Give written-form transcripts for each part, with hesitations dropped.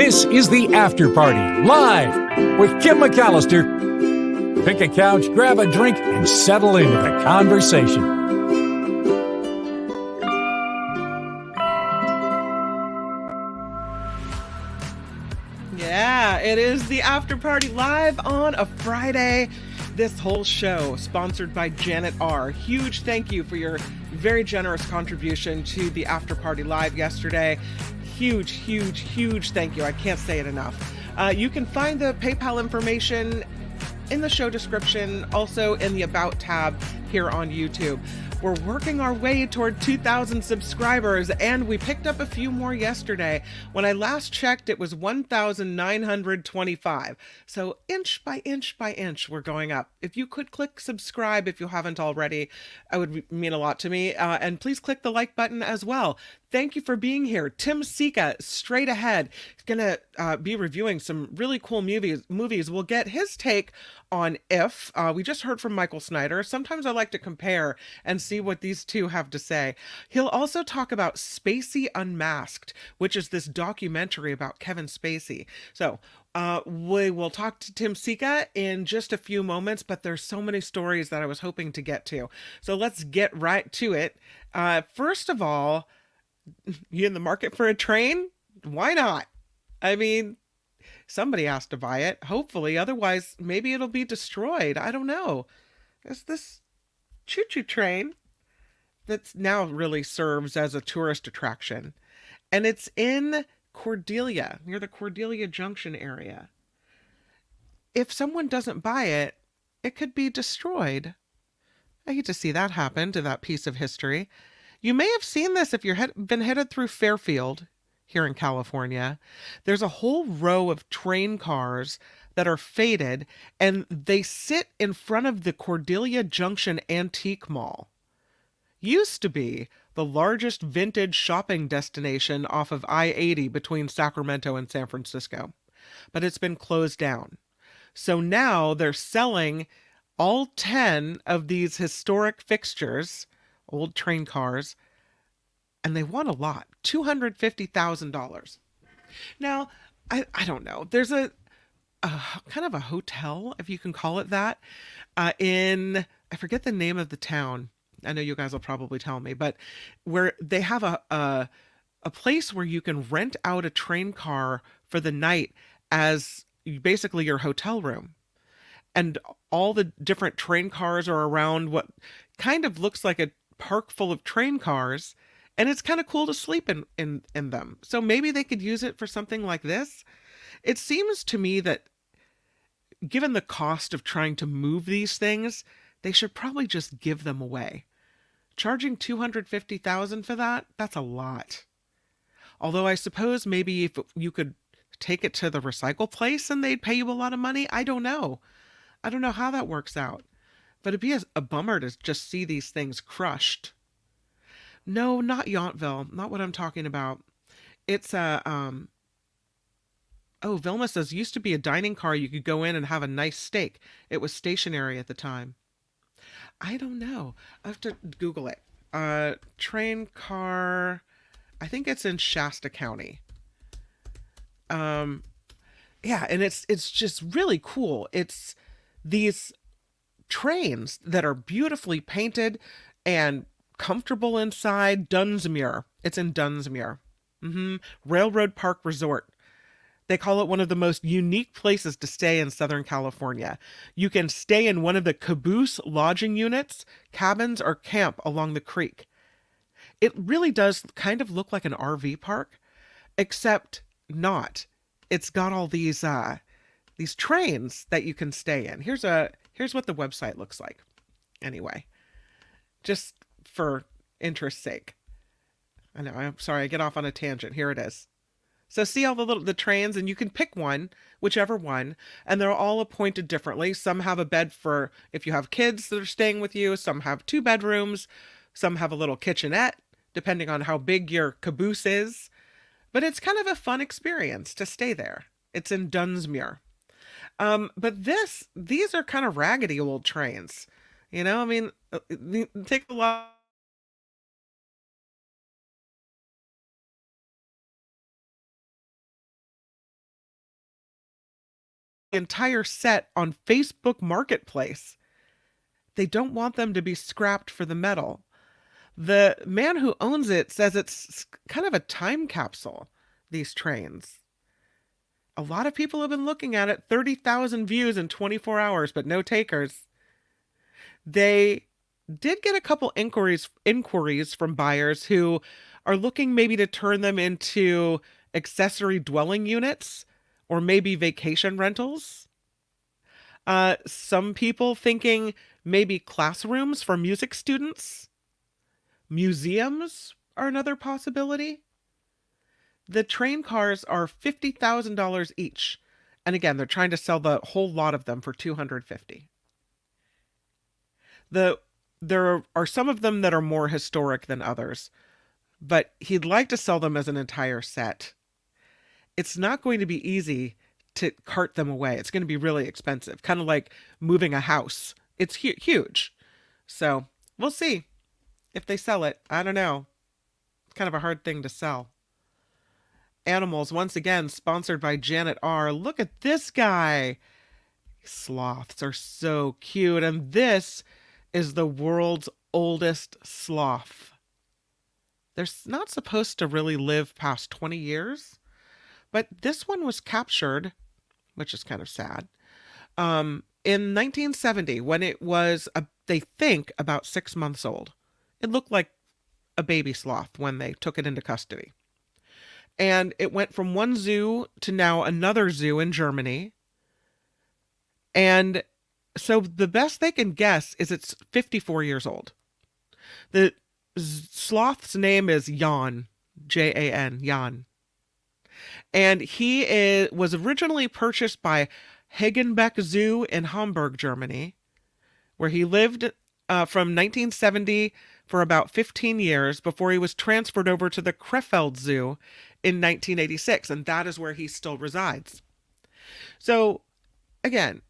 This is the After Party, live with Kim McAllister. Pick a couch, grab a drink, and settle into the conversation. Yeah, it is the After Party live on a Friday. This whole show sponsored by Janet R. Huge thank you for your very generous contribution to the After Party live yesterday. Huge thank you. I can't say it enough. You can find the PayPal information in the show description, also in the About tab here on YouTube. We're working our way toward 2,000 subscribers, and we picked up a few more yesterday. When I last checked, it was 1,925. So inch by inch, we're going up. If you could click subscribe if you haven't already, it would mean a lot to me. And please click the like button as well. Thank you for being here. Tim Sika, straight ahead, is going to be reviewing some really cool movies. We'll get his take on If. We just heard from Michael Snyder. Sometimes I like to compare and see what these two have to say. He'll also talk about Spacey Unmasked, which is this documentary about Kevin Spacey. So we will talk to Tim Sika in just a few moments, but there's so many stories that I was hoping to get to. So let's get right to it. First of all, you in the market for a train? Why not? I mean, somebody has to buy it, hopefully. Otherwise, maybe it'll be destroyed. I don't know. There's this choo-choo train that now really serves as a tourist attraction. And it's in Cordelia, near the Cordelia Junction area. If someone doesn't buy it, it could be destroyed. I hate to see that happen to that piece of history. You may have seen this if you've been headed through Fairfield here in California. There's a whole row of train cars that are faded, and they sit in front of the Cordelia Junction Antique Mall. Used to be the largest vintage shopping destination off of I-80 between Sacramento and San Francisco, but it's been closed down. So now they're selling all 10 of these historic fixtures, old train cars, and they want a lot, $250,000. Now, I don't know. There's a kind of a hotel, if you can call it that, I forget the name of the town. I know you guys will probably tell me, but where they have a place where you can rent out a train car for the night as basically your hotel room. And all the different train cars are around what kind of looks like a park full of train cars, and it's kind of cool to sleep in them. So maybe they could use it for something like this. It seems to me that given the cost of trying to move these things, they should probably just give them away. Charging $250,000 for that's a lot. Although I suppose maybe if you could take it to the recycle place and they'd pay you a lot of money, I don't know. I don't know how that works out. But it'd be a bummer to just see these things crushed. No, not Yountville. Not what I'm talking about. It's oh, Vilma says, used to be a dining car. You could go in and have a nice steak. It was stationary at the time. I don't know. I have to Google it. Train car. I think it's in Shasta County. Yeah, and it's just really cool. It's these trains that are beautifully painted and comfortable inside. Dunsmuir. It's in Dunsmuir. Railroad Park Resort. They call it one of the most unique places to stay in Southern California. You can stay in one of the caboose lodging units, cabins, or camp along the creek. It really does kind of look like an RV park, except not. It's got all these trains that you can stay in. Here's what the website looks like. Anyway, just for interest's sake. I know, I'm sorry, I get off on a tangent. Here it is. So see all the trains, and you can pick one, whichever one, and they're all appointed differently. Some have a bed for if you have kids that are staying with you. Some have 2 bedrooms. Some have a little kitchenette, depending on how big your caboose is. But it's kind of a fun experience to stay there. It's in Dunsmuir. But these are kind of raggedy old trains. You know, I mean, take a lot entire set on Facebook Marketplace. They don't want them to be scrapped for the metal. The man who owns it says it's kind of a time capsule, these trains. A lot of people have been looking at it, 30,000 views in 24 hours, but no takers. They did get a couple inquiries from buyers who are looking maybe to turn them into accessory dwelling units or maybe vacation rentals. Some people thinking maybe classrooms for music students. Museums are another possibility. The train cars are $50,000 each. And again, they're trying to sell the whole lot of them for $250,000. There are some of them that are more historic than others, but he'd like to sell them as an entire set. It's not going to be easy to cart them away. It's going to be really expensive, kind of like moving a house. It's huge. So we'll see if they sell it. I don't know. It's kind of a hard thing to sell. Animals, once again, sponsored by Janet R. Look at this guy. Sloths are so cute. And this is the world's oldest sloth. They're not supposed to really live past 20 years. But this one was captured, which is kind of sad, in 1970 when it was, they think, about 6 months old. It looked like a baby sloth when they took it into custody. And it went from one zoo to now another zoo in Germany. And so the best they can guess is it's 54 years old. The sloth's name is Jan, Jan, Jan. And he was originally purchased by Hagenbeck Zoo in Hamburg, Germany, where he lived from 1970 for about 15 years before he was transferred over to the Krefeld Zoo in 1986, and that is where he still resides. So, again,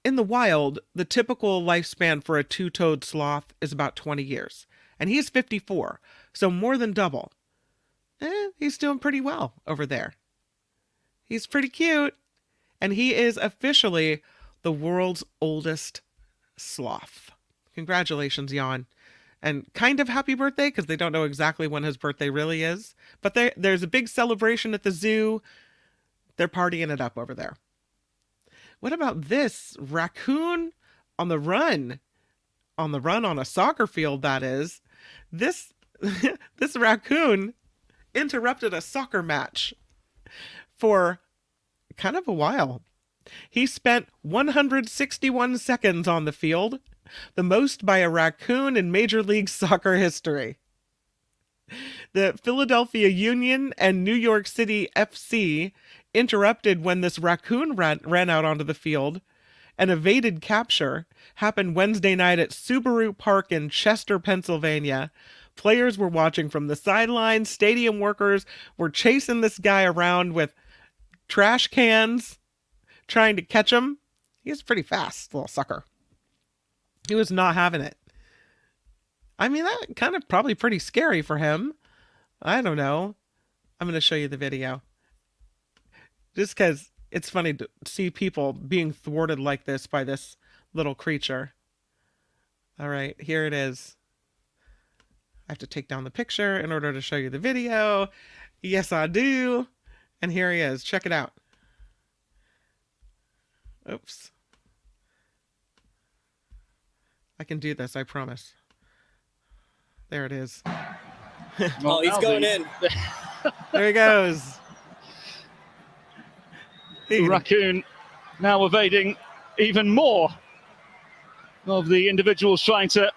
in the wild, the typical lifespan for a two-toed sloth is about 20 years, and he's 54, so more than double. He's doing pretty well over there. He's pretty cute, and he is officially the world's oldest sloth. Congratulations, Jan. And kind of happy birthday, because they don't know exactly when his birthday really is. But there's a big celebration at the zoo. They're partying it up over there. What about this? Raccoon on the run. On the run on a soccer field, that is. This raccoon interrupted a soccer match for kind of a while. He spent 161 seconds on the field, the most by a raccoon in Major League Soccer history. The Philadelphia Union and New York City FC interrupted when this raccoon ran out onto the field. An evaded capture happened Wednesday night at Subaru Park in Chester, Pennsylvania. Players were watching from the sidelines. Stadium workers were chasing this guy around with trash cans, trying to catch him. He was pretty fast, little sucker. He was not having it. I mean, that kind of probably pretty scary for him. I don't know. I'm going to show you the video. Just because it's funny to see people being thwarted like this by this little creature. All right, here it is. I have to take down the picture in order to show you the video. Yes, I do. And here he is. Check it out. Oops. I can do this, I promise. There it is. Oh, he's going in. There he goes. The raccoon now evading even more of the individuals trying to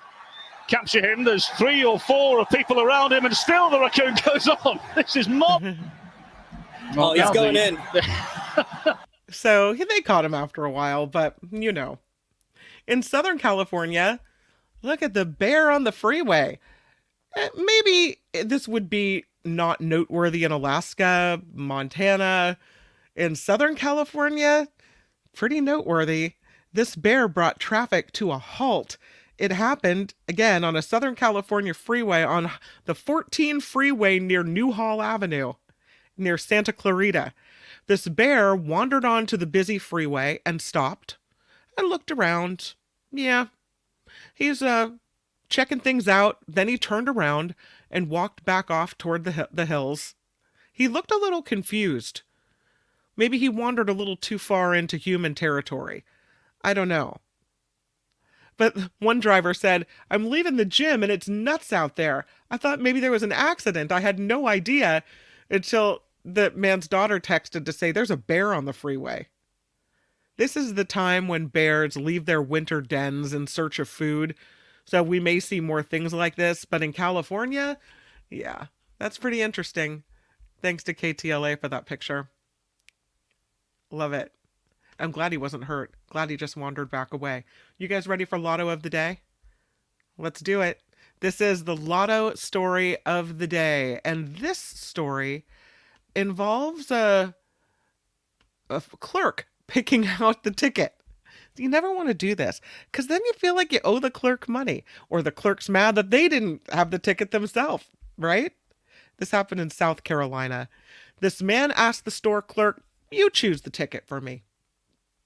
capture him. There's 3 or 4 of people around him, and still the raccoon goes on. This is mob. Oh, he's going in. So they caught him after a while, but you know. In Southern California, look at the bear on the freeway. Maybe this would be not noteworthy in Alaska, Montana. In Southern California, pretty noteworthy. This bear brought traffic to a halt. It happened, again, on a Southern California freeway on the 14 freeway near Newhall Avenue, near Santa Clarita. This bear wandered onto the busy freeway and stopped and looked around. Yeah, he's checking things out. Then he turned around and walked back off toward the hills. He looked a little confused. Maybe he wandered a little too far into human territory. I don't know. But one driver said, "I'm leaving the gym and it's nuts out there. I thought maybe there was an accident. I had no idea until the man's daughter texted to say there's a bear on the freeway." This is the time when bears leave their winter dens in search of food. So we may see more things like this. But in California, yeah, that's pretty interesting. Thanks to KTLA for that picture. Love it. I'm glad he wasn't hurt. Glad he just wandered back away. You guys ready for Lotto of the Day? Let's do it. This is the Lotto story of the day. And this story involves a clerk picking out the ticket. You never want to do this because then you feel like you owe the clerk money, or the clerk's mad that they didn't have the ticket themselves, right? This happened in South Carolina. This man asked the store clerk, "You choose the ticket for me.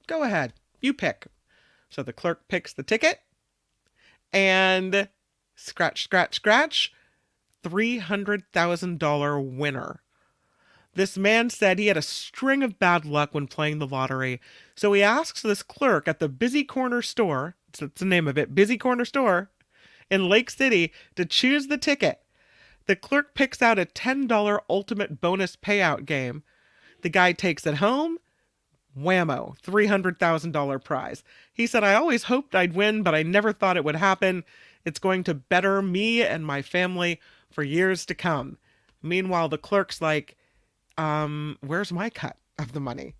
Go ahead, you pick." So the clerk picks the ticket and scratch, scratch, scratch, $300,000 winner. This man said he had a string of bad luck when playing the lottery. So he asks this clerk at the Busy Corner store, that's the name of it, Busy Corner store in Lake City, to choose the ticket. The clerk picks out a $10 ultimate bonus payout game. The guy takes it home. Whammo, $300,000 prize. He said, "I always hoped I'd win, but I never thought it would happen. It's going to better me and my family for years to come." Meanwhile, the clerk's like, where's my cut of the money?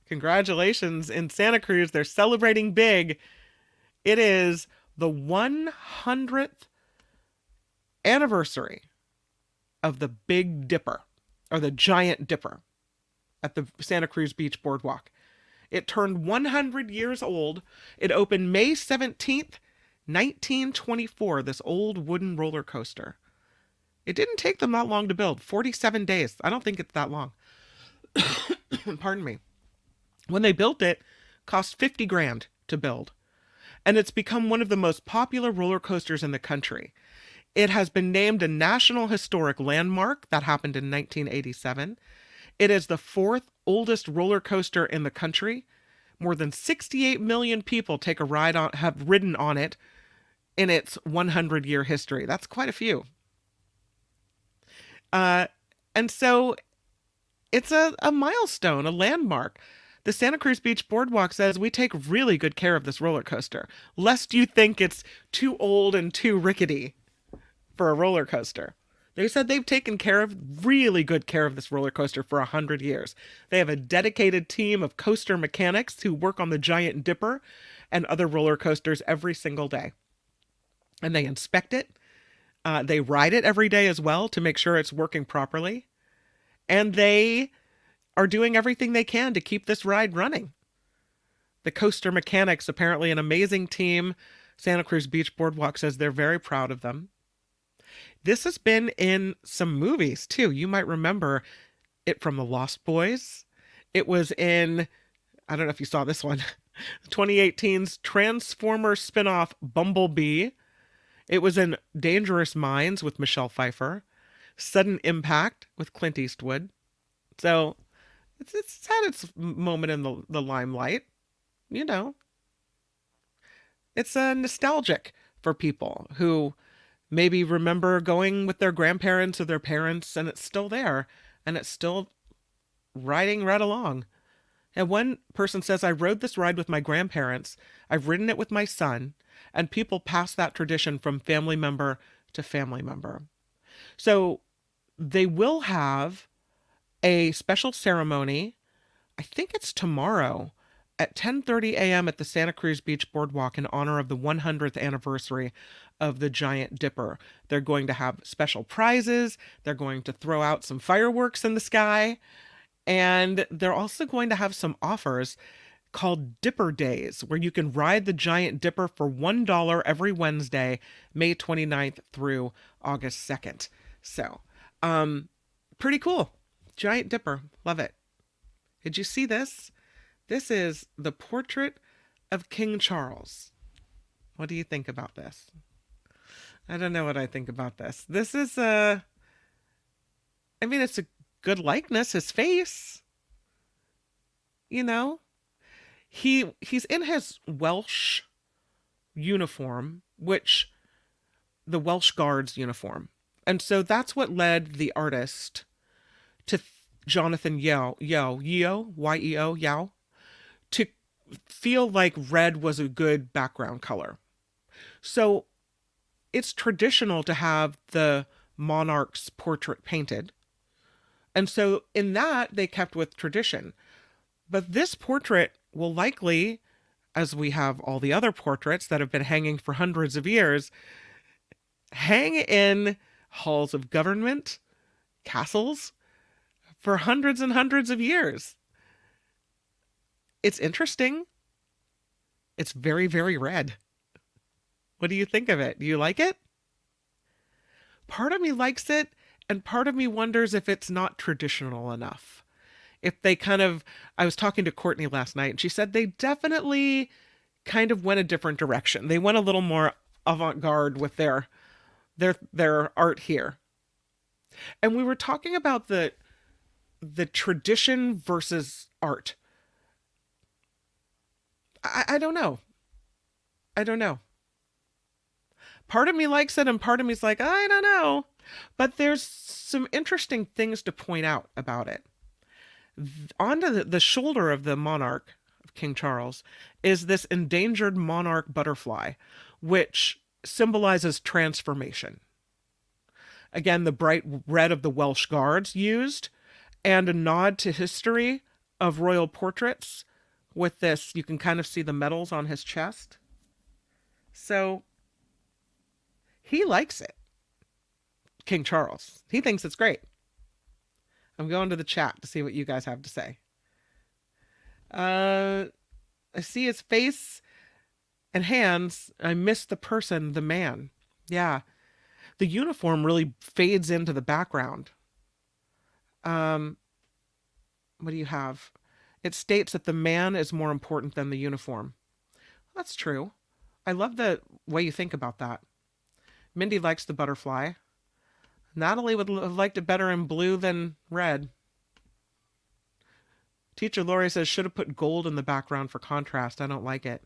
Congratulations. In Santa Cruz, they're celebrating big. It is the 100th anniversary of the Big Dipper, or the Giant Dipper, at the Santa Cruz Beach Boardwalk. It turned 100 years old. It opened May 17th, 1924, this old wooden roller coaster. It didn't take them that long to build, 47 days. I don't think it's that long. Pardon me. When they built it, cost 50 grand to build. And it's become one of the most popular roller coasters in the country. It has been named a National Historic Landmark. That happened in 1987. It is the fourth oldest roller coaster in the country. More than 68 million people have ridden on it in its 100-year history. That's quite a few. And so it's a milestone, a landmark. The Santa Cruz Beach Boardwalk says we take really good care of this roller coaster, lest you think it's too old and too rickety for a roller coaster. They said they've taken really good care of this roller coaster for 100 years. They have a dedicated team of coaster mechanics who work on the Giant Dipper and other roller coasters every single day. And they inspect it. They ride it every day as well to make sure it's working properly. And they are doing everything they can to keep this ride running. The coaster mechanics, apparently an amazing team. Santa Cruz Beach Boardwalk says they're very proud of them. This has been in some movies too. You might remember it from The Lost Boys. It was in, I don't know if you saw this one, 2018's Transformers spinoff Bumblebee. It was in Dangerous Minds with Michelle Pfeiffer. Sudden Impact with Clint Eastwood. So it's had its moment in the limelight. You know. It's nostalgic for people who maybe remember going with their grandparents or their parents, and it's still there, and it's still riding right along. And one person says, "I rode this ride with my grandparents. I've ridden it with my son," and people pass that tradition from family member to family member. So they will have a special ceremony. I think it's tomorrow at 10:30 a.m. at the Santa Cruz Beach Boardwalk in honor of the 100th anniversary of the Giant Dipper. They're going to have special prizes. They're going to throw out some fireworks in the sky. And they're also going to have some offers called Dipper Days, where you can ride the Giant Dipper for $1 every Wednesday, May 29th through August 2nd. So, pretty cool. Giant Dipper. Love it. Did you see this? This is the portrait of King Charles. What do you think about this? I don't know what I think about this. This is I mean, it's a good likeness, his face. You know? He's in his Welsh uniform, which the Welsh Guards uniform. And so that's what led the artist to Jonathan Yeo, to feel like red was a good background color. So it's traditional to have the monarch's portrait painted. And so in that, they kept with tradition. But this portrait will likely, as we have all the other portraits that have been hanging for hundreds of years, hang in halls of government, castles, for hundreds and hundreds of years. It's interesting. It's very, very red. What do you think of it? Do you like it? Part of me likes it, and part of me wonders if it's not traditional enough. If they I was talking to Courtney last night, and she said they definitely kind of went a different direction. They went a little more avant-garde with their art here. And we were talking about the tradition versus art. I don't know. I don't know. Part of me likes it, and part of me's like, I don't know. But there's some interesting things to point out about it. Onto the shoulder of the monarch, of King Charles, is this endangered monarch butterfly, which symbolizes transformation. Again, the bright red of the Welsh Guards used, and a nod to history of royal portraits with this. You can kind of see the medals on his chest. So he likes it. King Charles. He thinks it's great. I'm going to the chat to see what you guys have to say. I see his face and hands. I miss the person, the man. Yeah. The uniform really fades into the background. What do you have? It states that the man is more important than the uniform. That's true. I love the way you think about that. Mindy likes the butterfly. Natalie would have liked it better in blue than red. Teacher Lori says, should have put gold in the background for contrast. I don't like it.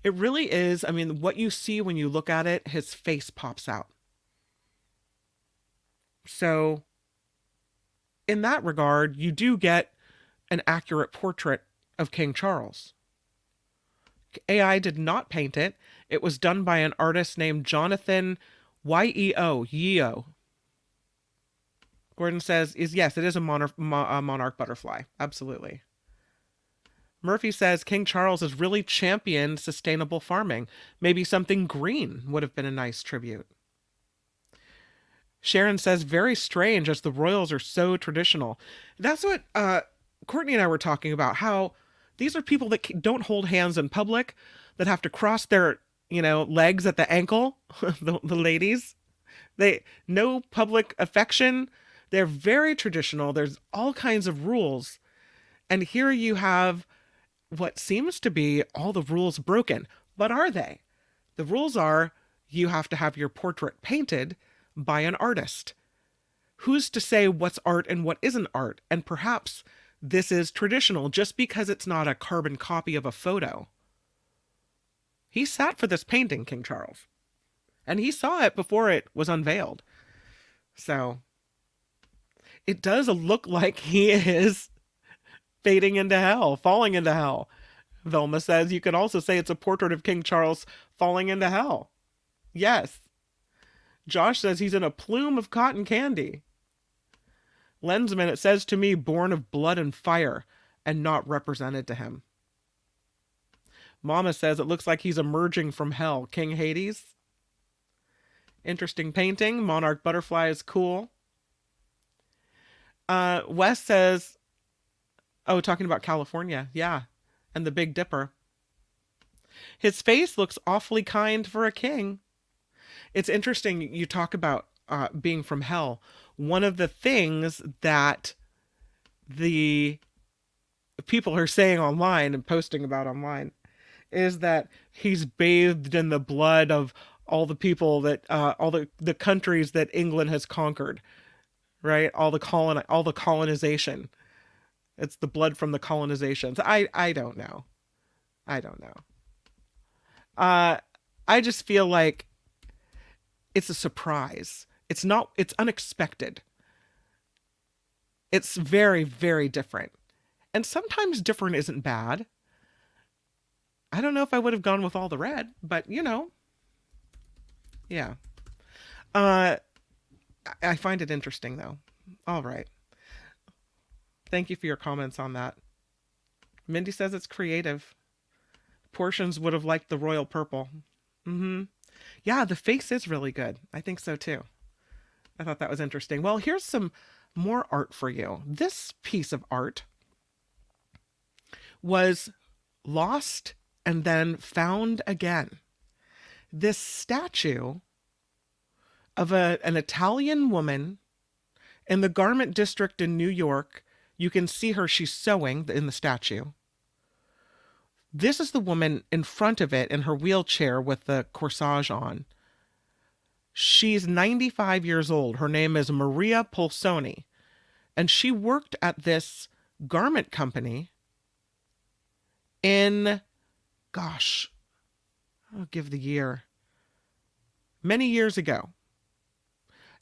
It really is. I mean, what you see when you look at it, his face pops out. So in that regard, you do get an accurate portrait of King Charles. AI did not paint it. It was done by an artist named Jonathan Yeo. Gordon says, yes, it is a monarch butterfly. Absolutely. Murphy says, King Charles has really championed sustainable farming. Maybe something green would have been a nice tribute. Sharon says, very strange as the royals are so traditional. That's what Courtney and I were talking about, how these are people that don't hold hands in public, that have to cross their, legs at the ankle, the ladies. No public affection. They're very traditional. There's all kinds of rules. And here you have what seems to be all the rules broken. But are they? The rules are you have to have your portrait painted by an artist. Who's to say what's art and what isn't art? And perhaps this is traditional just because it's not a carbon copy of a photo. He sat for this painting, King Charles. And he saw it before it was unveiled. So it does look like he is fading into hell, falling into hell. Velma says you could also say it's a portrait of King Charles falling into hell. Yes. Josh says he's in a plume of cotton candy. Lensman, it says to me, born of blood and fire and not represented to him. Mama says it looks like he's emerging from hell. King Hades. Interesting painting. Monarch butterfly is cool. Wes says, talking about California. Yeah. And the Big Dipper. His face looks awfully kind for a king. It's interesting. You talk about being from hell. One of the things that the people are saying online and posting about online is that he's bathed in the blood of all the people that all the countries that England has conquered, right? All the colonization. It's the blood from the colonizations. I don't know. I don't know. I just feel like it's a surprise. It's unexpected. It's very, very different. And sometimes different isn't bad. I don't know if I would have gone with all the red, but yeah. I find it interesting though. All right. Thank you for your comments on that. Mindy says it's creative. Portions would have liked the royal purple. Yeah, the face is really good. I think so too. I thought that was interesting. Well, here's some more art for you. This piece of art was lost and then found again. This statue of an Italian woman in the garment district in New York. You can see her, she's sewing in the statue. This is the woman in front of it in her wheelchair with the corsage on. She's 95 years old. Her name is Maria Polsoni. And she worked at this garment company in, gosh, I'll give the year, many years ago.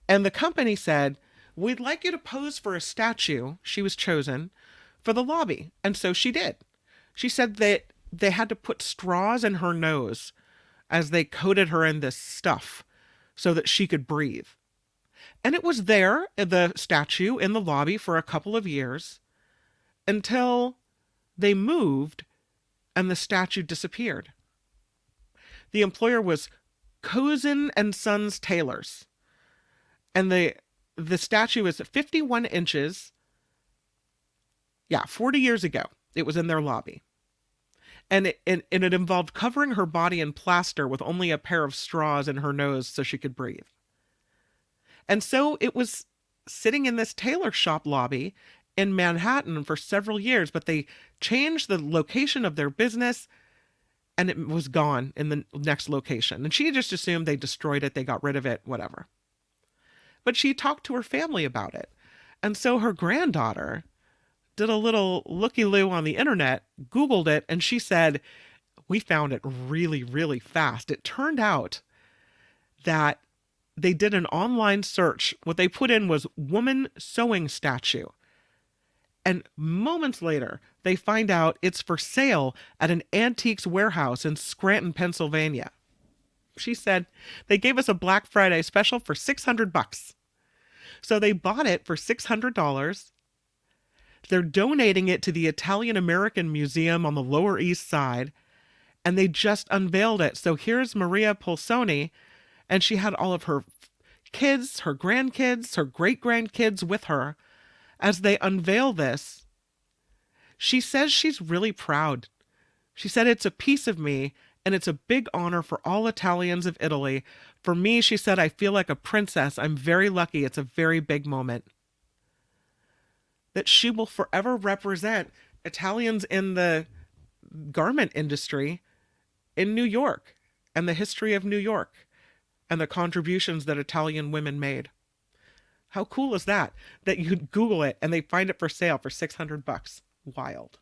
And the company said, we'd like you to pose for a statue. She was chosen for the lobby. And so she did. She said that they had to put straws in her nose as they coated her in this stuff so that she could breathe. And it was there, the statue, in the lobby for a couple of years until they moved and the statue disappeared. The employer was Cozen and Sons Tailors. And the statue is 51 inches. Yeah, 40 years ago, it was in their lobby. And it involved covering her body in plaster with only a pair of straws in her nose so she could breathe. And so it was sitting in this tailor shop lobby in Manhattan for several years, but they changed the location of their business and it was gone in the next location. And she just assumed they destroyed it, they got rid of it, whatever. But she talked to her family about it. And so her granddaughter did a little looky-loo on the internet, Googled it, and she said, we found it really, really fast. It turned out that they did an online search. What they put in was woman sewing statue. And moments later, they find out it's for sale at an antiques warehouse in Scranton, Pennsylvania. She said, they gave us a Black Friday special for $600. So they bought it for $600. They're donating it to the Italian American Museum on the Lower East Side, and they just unveiled it. So here's Maria Polsoni, and she had all of her kids, her grandkids, her great-grandkids with her as they unveil this. She says she's really proud. She said, it's a piece of me, and it's a big honor for all Italians of Italy. For me, she said, I feel like a princess. I'm very lucky. It's a very big moment. That she will forever represent Italians in the garment industry in New York and the history of New York and the contributions that Italian women made. How cool is that? That you Google it and they find it for sale for $600. Wild.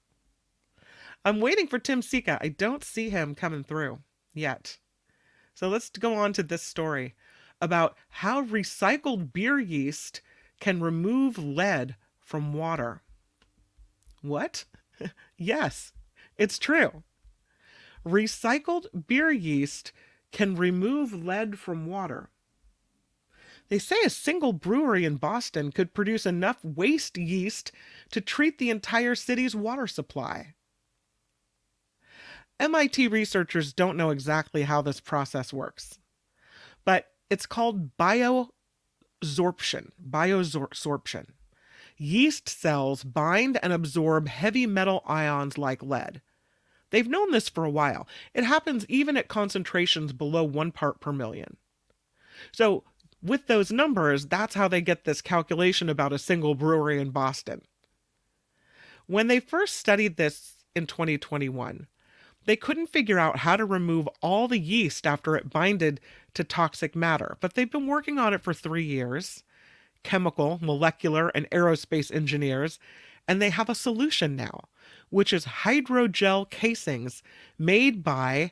I'm waiting for Tim Sika. I don't see him coming through yet. So let's go on to this story about how recycled beer yeast can remove lead from water. What? Yes, it's true. Recycled beer yeast can remove lead from water. They say a single brewery in Boston could produce enough waste yeast to treat the entire city's water supply. MIT researchers don't know exactly how this process works, but it's called biosorption. Yeast cells bind and absorb heavy metal ions like lead. They've known this for a while. It happens even at concentrations below 1 part per million. So with those numbers, that's how they get this calculation about a single brewery in Boston. When they first studied this in 2021, they couldn't figure out how to remove all the yeast after it binded to toxic matter, but they've been working on it for 3 years. Chemical, molecular, and aerospace engineers, and they have a solution now, which is hydrogel casings made by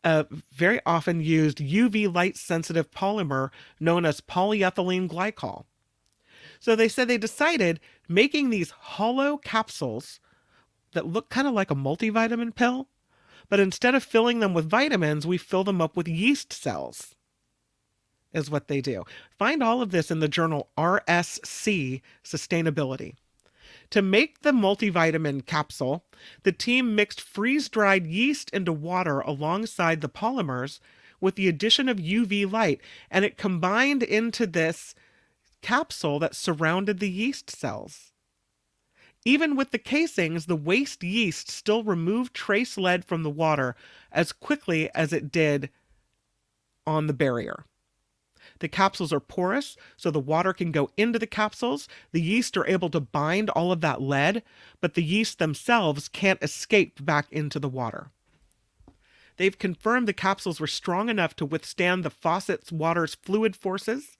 a very often used UV light sensitive polymer known as polyethylene glycol. So they said they decided making these hollow capsules that look kind of like a multivitamin pill, but instead of filling them with vitamins, we fill them up with yeast cells, is what they do. Find all of this in the journal RSC Sustainability. To make the multivitamin capsule, the team mixed freeze-dried yeast into water alongside the polymers with the addition of UV light, and it combined into this capsule that surrounded the yeast cells. Even with the casings, the waste yeast still removed trace lead from the water as quickly as it did on the barrier. The capsules are porous, so the water can go into the capsules. The yeast are able to bind all of that lead, but the yeast themselves can't escape back into the water. They've confirmed the capsules were strong enough to withstand the faucet's water's fluid forces,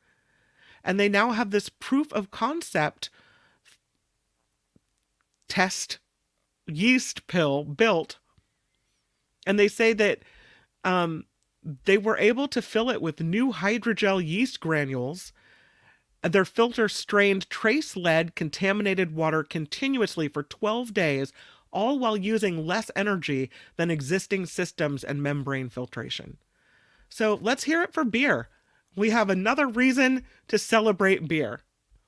and they now have this proof of concept test yeast pill built, and they say that they were able to fill it with new hydrogel yeast granules. Their filter strained trace lead contaminated water continuously for 12 days, all while using less energy than existing systems and membrane filtration. So let's hear it for beer. We have another reason to celebrate beer.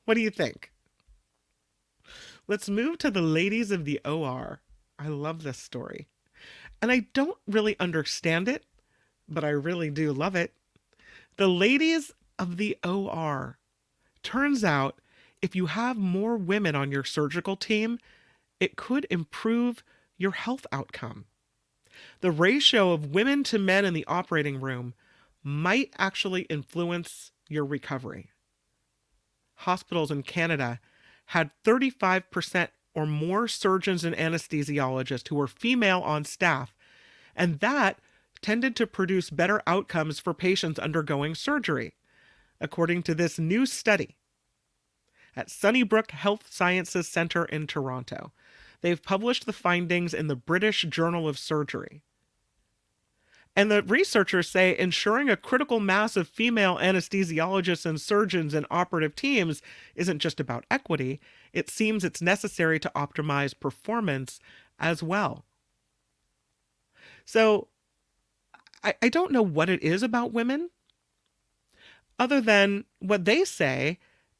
What do you think? Let's move to the ladies of the OR. I love this story. And I don't really understand it, but I really do love it. The ladies of the OR. Turns out, if you have more women on your surgical team, it could improve your health outcome. The ratio of women to men in the operating room might actually influence your recovery. Hospitals in Canada had 35% or more surgeons and anesthesiologists who were female on staff, and that tended to produce better outcomes for patients undergoing surgery, according to this new study at Sunnybrook Health Sciences Centre in Toronto. They've published the findings in the British Journal of Surgery. And the researchers say ensuring a critical mass of female anesthesiologists and surgeons in operative teams isn't just about equity. It seems it's necessary to optimize performance as well. So I don't know what it is about women, other than what they say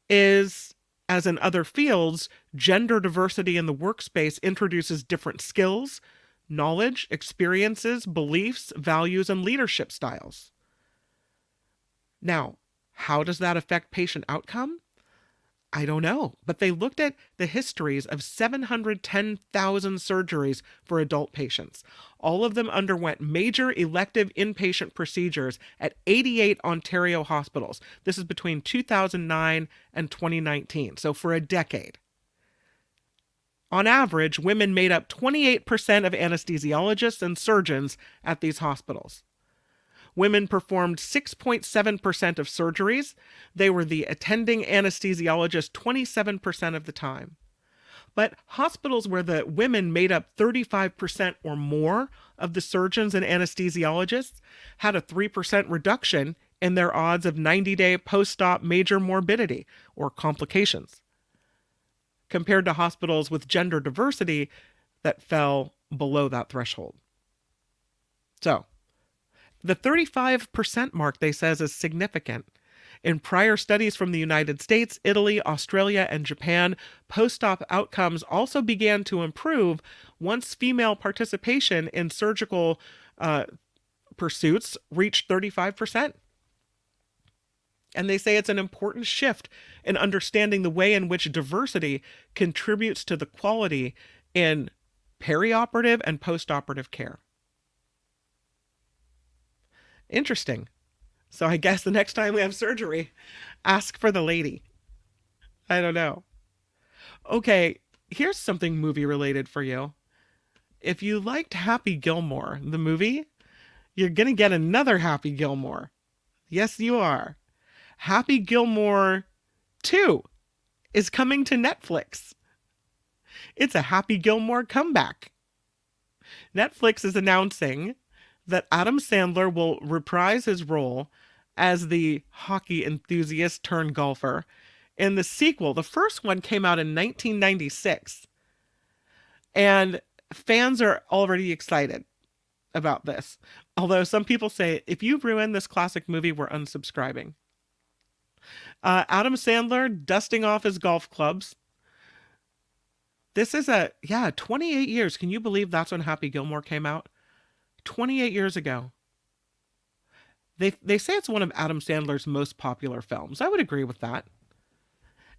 is, as in other fields, gender diversity in the workspace introduces different skills, knowledge, experiences, beliefs, values, and leadership styles. Now, how does that affect patient outcome? I don't know, but they looked at the histories of 710,000 surgeries for adult patients. All of them underwent major elective inpatient procedures at 88 Ontario hospitals. This is between 2009 and 2019, so for a decade. On average, women made up 28% of anesthesiologists and surgeons at these hospitals. Women performed 6.7% of surgeries. They were the attending anesthesiologist 27% of the time. But hospitals where the women made up 35% or more of the surgeons and anesthesiologists had a 3% reduction in their odds of 90-day post-op major morbidity or complications, compared to hospitals with gender diversity that fell below that threshold. So, the 35% mark, they says, is significant. In prior studies from the United States, Italy, Australia, and Japan, post-op outcomes also began to improve once female participation in surgical pursuits reached 35%. And they say it's an important shift in understanding the way in which diversity contributes to the quality in perioperative and postoperative care. Interesting. So I guess the next time we have surgery, ask for the lady. I don't know. Okay, Here's something movie related for you. If you liked Happy Gilmore, the movie, you're going to get another Happy Gilmore. Yes, you are. Happy Gilmore 2 is coming to Netflix. It's a Happy Gilmore comeback. Netflix is announcing that Adam Sandler will reprise his role as the hockey enthusiast turned golfer in the sequel. The first one came out in 1996. And fans are already excited about this. Although some people say, if you ruin this classic movie, we're unsubscribing. Adam Sandler dusting off his golf clubs. This is 28 years. Can you believe that's when Happy Gilmore came out? 28 years ago. They say it's one of Adam Sandler's most popular films. I would agree with that.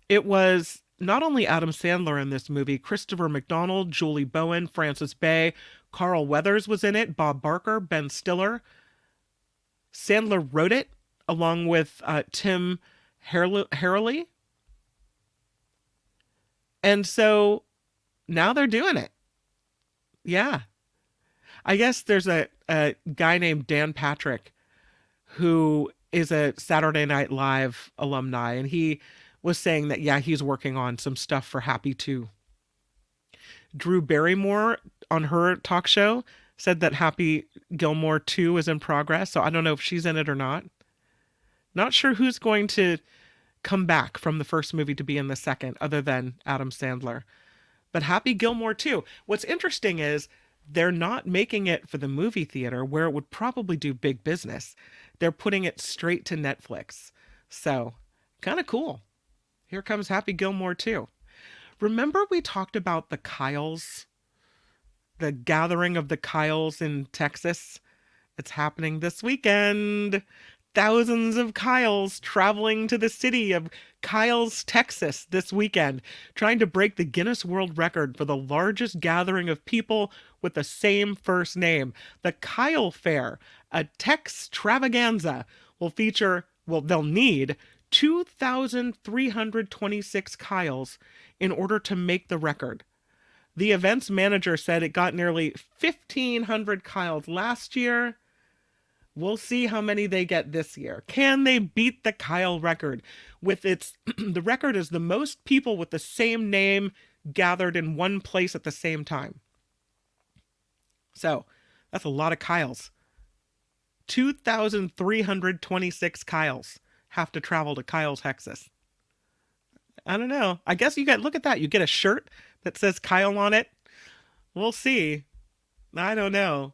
It was not only Adam Sandler in this movie, Christopher McDonald, Julie Bowen, Frances Bay, Carl Weathers was in it, Bob Barker, Ben Stiller. Sandler wrote it along with Tim Harrelly. And so now they're doing it. Yeah. I guess there's a guy named Dan Patrick who is a Saturday Night Live alumni, and he was saying that, yeah, he's working on some stuff for Happy 2. Drew Barrymore on her talk show said that Happy Gilmore 2 is in progress, so I don't know if she's in it or not. Not sure who's going to come back from the first movie to be in the second, other than Adam Sandler. But Happy Gilmore 2. What's interesting is they're not making it for the movie theater where it would probably do big business. They're putting it straight to Netflix. So, kind of cool. Here comes Happy Gilmore 2. Remember we talked about the Kyles? The gathering of the Kyles in Texas? It's happening this weekend. Thousands of Kyles traveling to the city of Kyles, Texas this weekend, trying to break the Guinness World Record for the largest gathering of people with the same first name. The Kyle Fair, a Tex-travaganza, will feature, they'll need 2,326 Kyles in order to make the record. The event's manager said it got nearly 1,500 Kyles last year. We'll see how many they get this year. Can they beat the Kyle record? With the record is the most people with the same name gathered in one place at the same time. So, that's a lot of Kyles. 2,326 Kyles have to travel to Kyle, Texas. I don't know. I guess look at that. You get a shirt that says Kyle on it. We'll see. I don't know.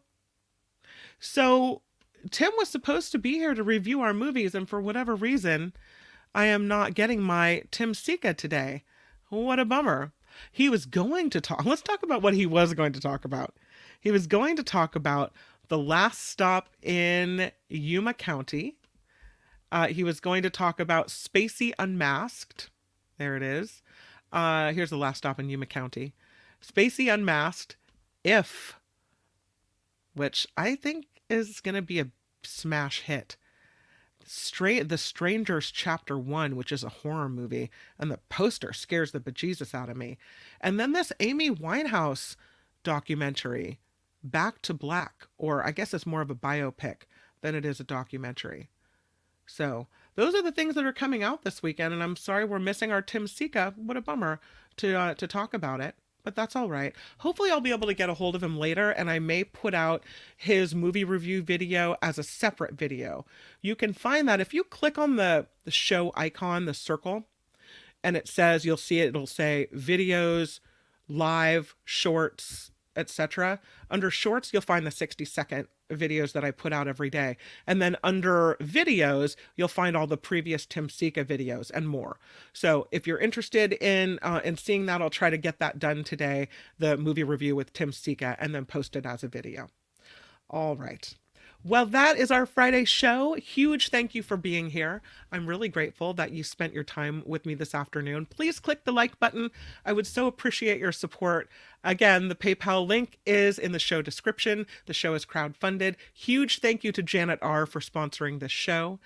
So, Tim was supposed to be here to review our movies, and for whatever reason, I am not getting my Tim Sika today. What a bummer. He was going to talk. Let's talk about what he was going to talk about. He was going to talk about the last stop in Yuma County. He was going to talk about Spacey Unmasked. There it is. Here's the last stop in Yuma County. Spacey Unmasked, If, which I think is going to be a smash hit. The Strangers Chapter 1, which is a horror movie, and the poster scares the bejesus out of me. And then this Amy Winehouse documentary, Back to Black, or I guess it's more of a biopic than it is a documentary. So those are the things that are coming out this weekend, and I'm sorry we're missing our Tim Sika. What a bummer to talk about it. But that's all right. Hopefully I'll be able to get a hold of him later, and I may put out his movie review video as a separate video. You can find that if you click on the show icon, the circle, and it says, you'll see it, it'll say videos, live, shorts, etc. Under shorts, you'll find the 60-second videos that I put out every day. And then under videos, you'll find all the previous Tim Sika videos and more. So if you're interested in seeing that, I'll try to get that done today, the movie review with Tim Sika, and then post it as a video. All right. Well, that is our Friday show. Huge thank you for being here. I'm really grateful that you spent your time with me this afternoon. Please click the like button. I would so appreciate your support. Again, the PayPal link is in the show description. The show is crowdfunded. Huge thank you to Janet R. for sponsoring this show.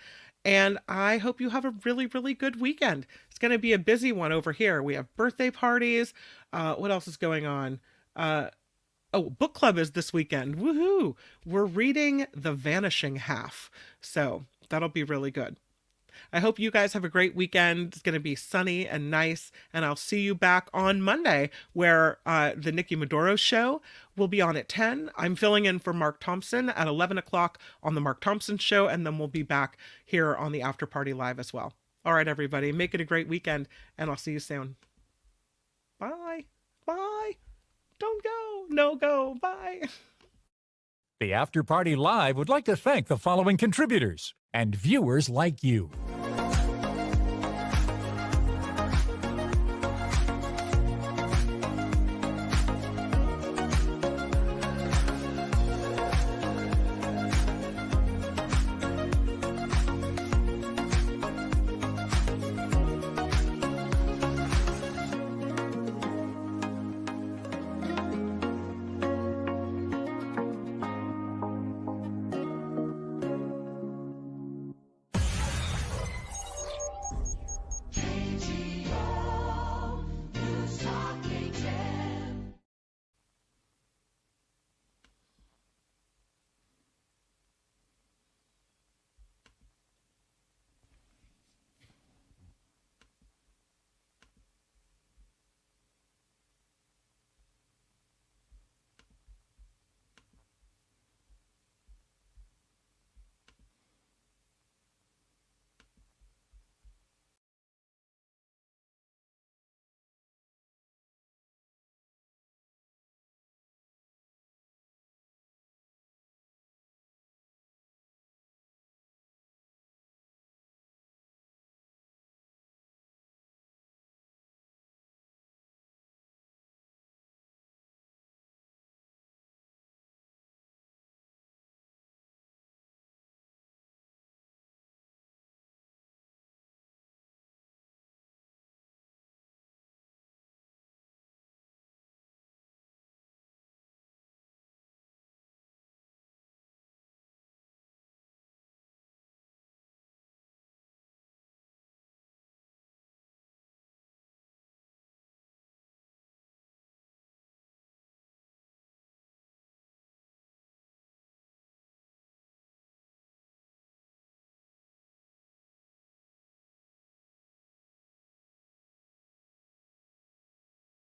And I hope you have a really, really good weekend. It's going to be a busy one over here. We have birthday parties. What else is going on? Oh, book club is this weekend. Woohoo! We're reading The Vanishing Half. So that'll be really good. I hope you guys have a great weekend. It's going to be sunny and nice. And I'll see you back on Monday, where the Nikki Maduro show will be on at 10. I'm filling in for Mark Thompson at 11 o'clock on the Mark Thompson show. And then we'll be back here on the After Party Live as well. All right, everybody, make it a great weekend. And I'll see you soon. Bye. Bye. Don't go. No go. Bye. The After Party Live would like to thank the following contributors and viewers like you.